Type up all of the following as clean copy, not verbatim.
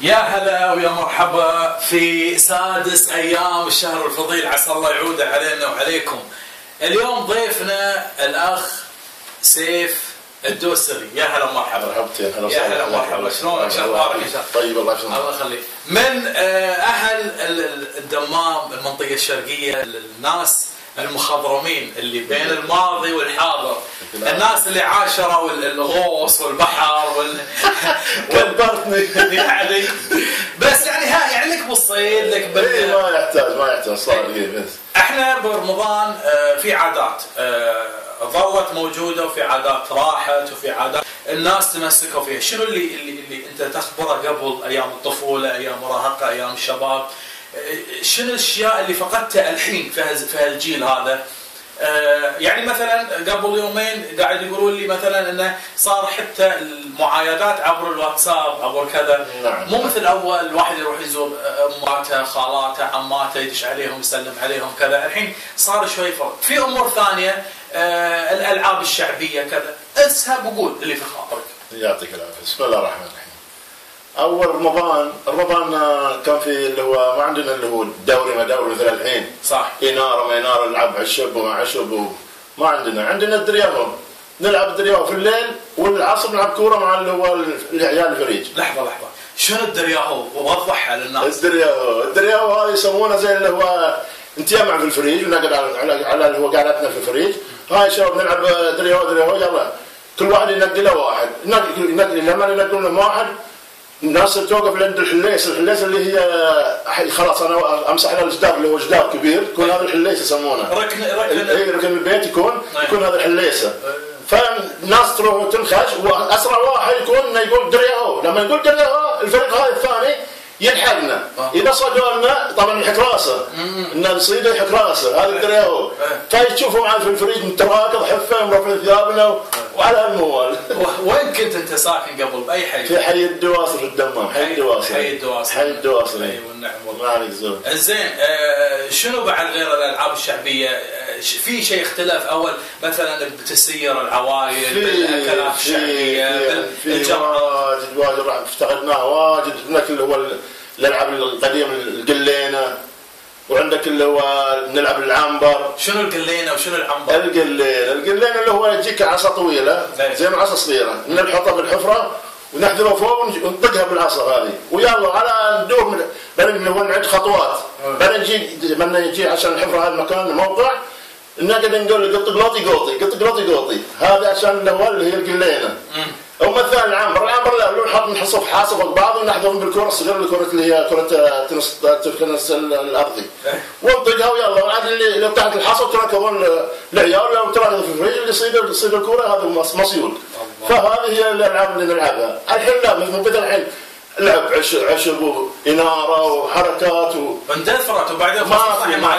يا هلا ويا مرحبا في سادس أيام الشهر الفضيل، عسى الله يعوده علينا وعليكم. اليوم ضيفنا الأخ سيف الدوسري. يا هلا ومرحبا. مرحبتين. يا هلا ومرحبا. شلونك؟ شخبارك؟ طيب الله يسلمك. الله يخليك. من أهل الدمام، المنطقة الشرقية، الناس المخضرمين اللي بين الماضي والحاضر، الناس اللي عاشروا الغوص والبحر كبرتني يعني بس يعني لك بالصيد لك ما يحتاج صار بس. احنا برمضان في عادات ظلت موجوده، وفي عادات راحت، وفي عادات الناس تمسكوا فيها. شنو اللي انت تخبره قبل ايام الطفوله، ايام المراهقه، ايام الشباب؟ شنو الاشياء اللي فقدتها الحين في هالجيل هذا؟ يعني مثلا قبل يومين قاعد يقولوا لي مثلا انه صار حتى المعايدات عبر الواتساب عبر كذا. نعم. مو مثل اول الواحد يروح يزور اماته، خالاته، عماته، يدش عليهم يسلم عليهم كذا. الحين صار شوي فرق في امور ثانيه، الالعاب الشعبيه كذا. اسهب وقول اللي في خاطرك. يعطيك العافيه. بسم الله الرحمن الرحيم. اول رمضان كان في اللي هو ما عندنا اللي هو الدوري ما دوري مثل الحين. صح. اناره ما اناره، نلعب عشب وما عشب ما عندنا الدرياهو. نلعب الدرياهو في الليل، والعصر نلعب كوره مع اللي هو العيال الفريج. لحظه شنو الدرياهو؟ وضحها للناس. الدرياهو هذا يسمونه زي اللي هو نتجمع في الفريج ونقعد على اللي هو قعدتنا في الفريج. هاي شباب نلعب درياهو يلا كل واحد ينقي له واحد، ينقي لما ينقون له واحد الناس توقف عند الحليس اللي هي خلاص انا امسح لها الجدار اللي هو جدار كبير، يكون هذا الحليس يسمونه ركن البيت، يكون هذا الحليسه. فالناس تروح تنخش، واسرع واحد يكون يقول درياهو. لما يقول درياهو الفريق هذا الثاني يلحقنا. اذا صدرنا طبعا يحك راسه، الناس يصيدوا يحك راسه، هذا الدرياهو. فتشوفوا معنا في الفريق متراكض حفه ومرفع ثيابنا وعلى الموال. وين كنت انت ساكن قبل؟ باي حي؟ في حي الدواصل في الدمام. حي الدواصل. اي والنعم والله. ما عليك زين. زين، شنو بعد غير الالعاب الشعبيه؟ في شيء اختلف؟ اول مثلا بتسير العوائل بالاكلات الشعبيه واجد راح افتقدناه واجد. هناك اللي هو الالعاب القديمه القلينه، وعندك اللي هو نلعب العنبر. شنو القلينه وشنو العنبر؟ القلينه اللي هو يجيك عصا طويله زي ما عصا صغيره، نحطها بالحفره ونحذرها فوق ونطقها بالعصا هذه، ويلا على ندور اللي هو نعد خطوات. بعدين نجي عشان الحفره هذا المكان الموقع نقعد نقول قط قلوطي. هذا عشان اللي هي القلينه. او مثلا العنبر لا نحط نحصف حاصه فوق بعض ونحذفهم بالكره الصغيره، الكره اللي هي كره تنس الارضي، ونطقها ويلا. وعاد اللي تحت الحصى تركضون العيال لو تراكض في الفريق اللي يصيد الكره هذا مصيول. فهذه هي الالعاب اللي نلعبها. الحين لا، مثل الحين لعب عشب واناره وحركات اندثرت، وبعدين ما مع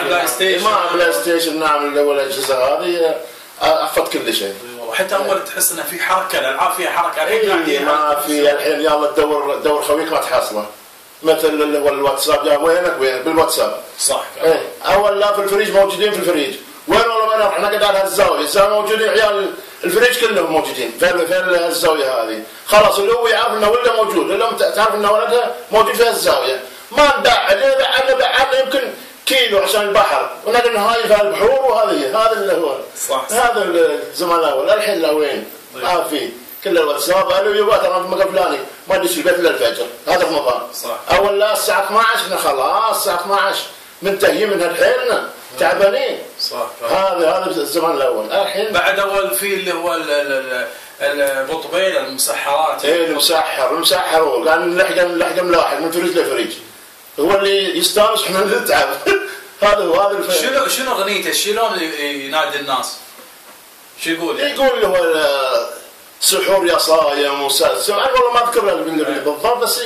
البلاي ستيشن. نعم اللي هو الاجهزه هذه اخذت كل شيء. وحتى اول تحس انه في حركه، الالعاب فيها حركه. الحين ما في. الحين يلا تدور خويك ما تحصله. مثل اللي هو الواتساب، يا وين بالواتساب. صح. اول لا في الفريج موجودين في الفريج. وين والله ما نروح نقعد على الزاويه موجودين عيال الفريج كلهم موجودين في الزاويه هذه. خلاص اللي هو يعرف انه ولده موجود، اللي تعرف انه ولده موجود في الزاويه. ما نبعد يمكن كيلو عشان البحر، ونقعد نهايل في البحور. هذا اللي هو صح. هذا الزمان الاول. الحين لا وين ما في. كل الواتساب قالوا يبا ترى المكان فلاني ما ادش البيت الا الفجر. هذا رمضان. اول لا الساعه 12 خلاص الساعه 12 منتهيين من هالحيلنا تعبانين. صح. هذا الزمان الاول. الحين بعد اول في اللي هو البطبيل المسحرات. المسحر كان نلحق ملاحق من فريج لفريج. هو اللي يستانس احنا نتعب. هذا شنو اغنيته؟ شلون ينادي الناس؟ شو يقول؟ يقول له سحور يا صايم انا والله ما اذكر بالضبط، بس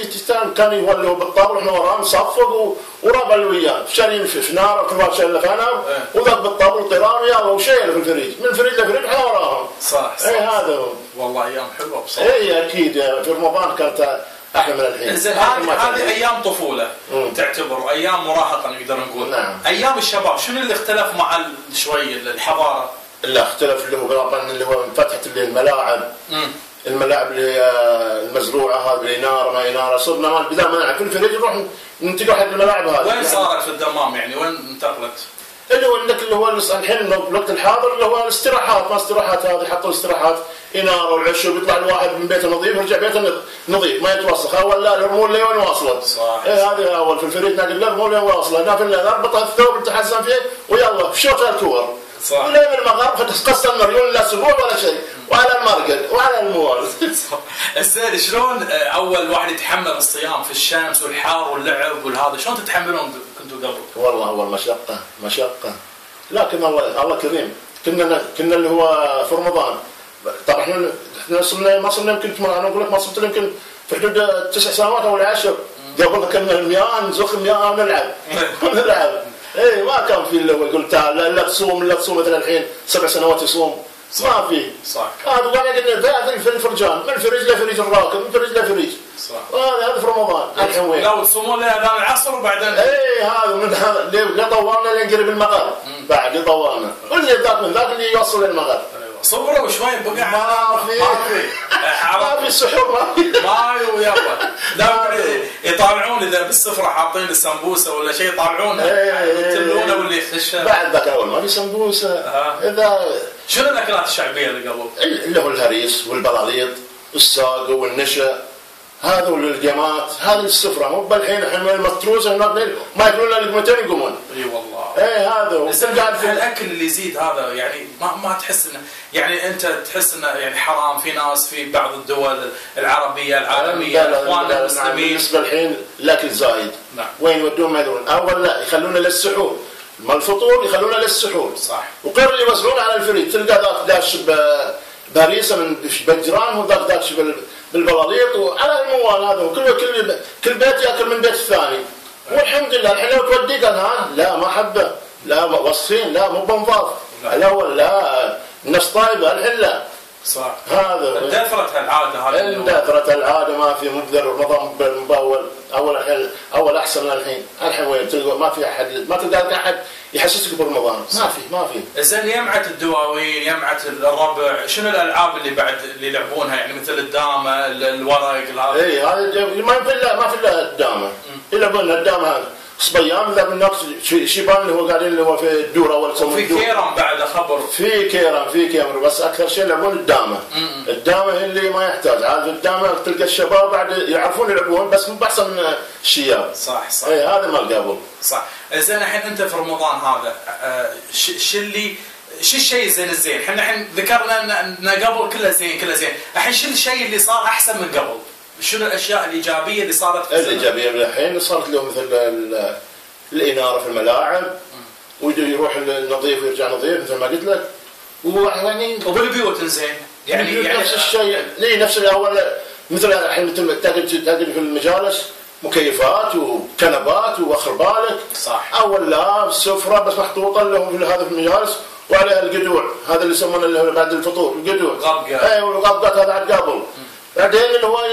كان يولوا بالطابل احنا وراه نصفق وربع اللي وياه شارين في نار، كل واحد شايل له فنار وذاك بالطابل طيران ويلا وشيله في الفريج، من فريج لفريج احنا وراهم. صح. هذا هو. والله ايام حلوه بصراحه. اكيد في رمضان كانت احلى من الحين. زين، هذه ايام طفوله تعتبر، ايام مراهقه نقدر نقول. نعم. ايام الشباب شنو اللي اختلف مع شوي الحضاره؟ لا اختلف اللي هو اللي هو فتحت الملاعب. الملاعب اللي هي المزروعه هذه بالاناره ما اناره، صرنا بدل ما نلعب في الفريق نروح ننتقل حق الملاعب هذه. وين صارت في الدمام يعني وين انتقلت؟ اللي هو عندك اللي هو الحين الوقت الحاضر اللي هو الاستراحات، ما استراحات هذه حطوا استراحات اناره والعشب، يطلع الواحد من بيته نظيف يرجع بيته نظيف ما يتوسخ. اول لا الرمول لين واصله. صح. هذه اول في الفريق ناقل الرمول لين واصله، نربط الثوب نتحسن فيه ويلا في شوط الكور. صح. ولين المغرب قص المريول لا اسبوع ولا شيء، وعلى المرقد وعلى الموال. السيد شلون اول واحد يتحمل الصيام في الشمس والحار واللعب والهذا، شلون تتحملون كنتوا قبل؟ والله اول مشقه لكن الله كريم. كنا اللي هو في رمضان طبعا احنا ما صرنا يمكن انا اقول لك ما صرت يمكن في حدود 9 سنوات او 10. قبل كنا المياه نزخ المياه ونلعب. اي ما كان في اللي هو يقول تعال لا تصوم مثلا الحين 7 سنوات يصوم. ما في. صح. هذا قاعد في الفرجان من فريج لفريج الراكب من فريج لفريج. صح. هذا في رمضان الحين وين؟ لو تصومون لأذان العصر وبعدين. اي هذا من هذا لا طولنا لين قريب المغرب. بعد طولنا. واللي ذاك من ذاك اللي يوصل للمغرب. صبروا شوي بقى. ما في سحور ما في. ويلا. لا يطالعون اذا بالسفره حاطين السمبوسه ولا شيء يطالعونه يتلونه واللي يخش. بعد ذاك اول ما في سمبوسه. اذا شنو الاكلات الشعبيه اللي قبل؟ اللي هو الهريس والبلاليط والساقه والنشا هذا واللقمات هذه السفره. مو بالحين احنا المتروسه ما ياكلون الا لقمتين يقومون. اي والله. هذا قاعد في الاكل اللي يزيد هذا يعني ما تحس انه يعني انت تحس انه يعني حرام في ناس في بعض الدول العربيه العالميه اخواننا المسلمين. بالنسبه الحين الاكل زايد. نعم. وين يودون ما يدرون. اول لا يخلونه للسحور. ما الفطور يخلونه للسحور. صح. وغير اللي يوزعون على الفريق تلقى ذاك داش باريسه من بجران وذاك داش بالبلاليط وعلى الموال هذا كل بيت ياكل من بيت الثاني. والحمد لله الحين لو تودي قال لا ما حبه لا وصفين لا مو بنظاف. الاول لا الناس طيبه الحين لا. صح. هذا اندثرت العاده هذه. اندثرت العاده ما في مقدر رمضان اول احسن من الحين وين تلقى ما في احد ما تلقى احد يحسسك برمضان. ما في. زين يمعة الدواوين يمعة الربع شنو الالعاب اللي بعد اللي يلعبونها يعني مثل الدامه الورق هذا؟ اي هذا ما في الا الدامه. يلعبون الدامه هذا صبيان ذا الناس شيبان اللي هو قاعدين اللي هو في الدوره وفي كيرم بعد خبر. في كيرم بس اكثر شيء يلعبون الدامه. الدامه هي اللي ما يحتاج عاد الدامه تلقى الشباب بعد يعرفون يلعبون بس مو احسن من الشياب. صح. اي هذا ما قبل. صح. زين الحين انت في رمضان هذا شو الشيء الزين احنا الحين ذكرنا ان قبل كله زين الحين شو الشيء اللي صار احسن من قبل؟ شنو الاشياء الايجابيه اللي صارت في الايجابيه الحين صارت له مثل الاناره في الملاعب ويروح النظيف ويرجع نظيف مثل ما قلت لك ويعني وبالبيوت زين يعني نفس الشيء نفس الاول مثل الحين تجد في المجالس مكيفات وكنبات واخر بالك. صح. اول لا سفره بس محطوطه لهم في هذا في المجالس وعليها القدوع هذا اللي يسمونه اللي بعد الفطور القدوع. غبقه. اي والغبقات هذا عاد قبل. بعدين اللي هو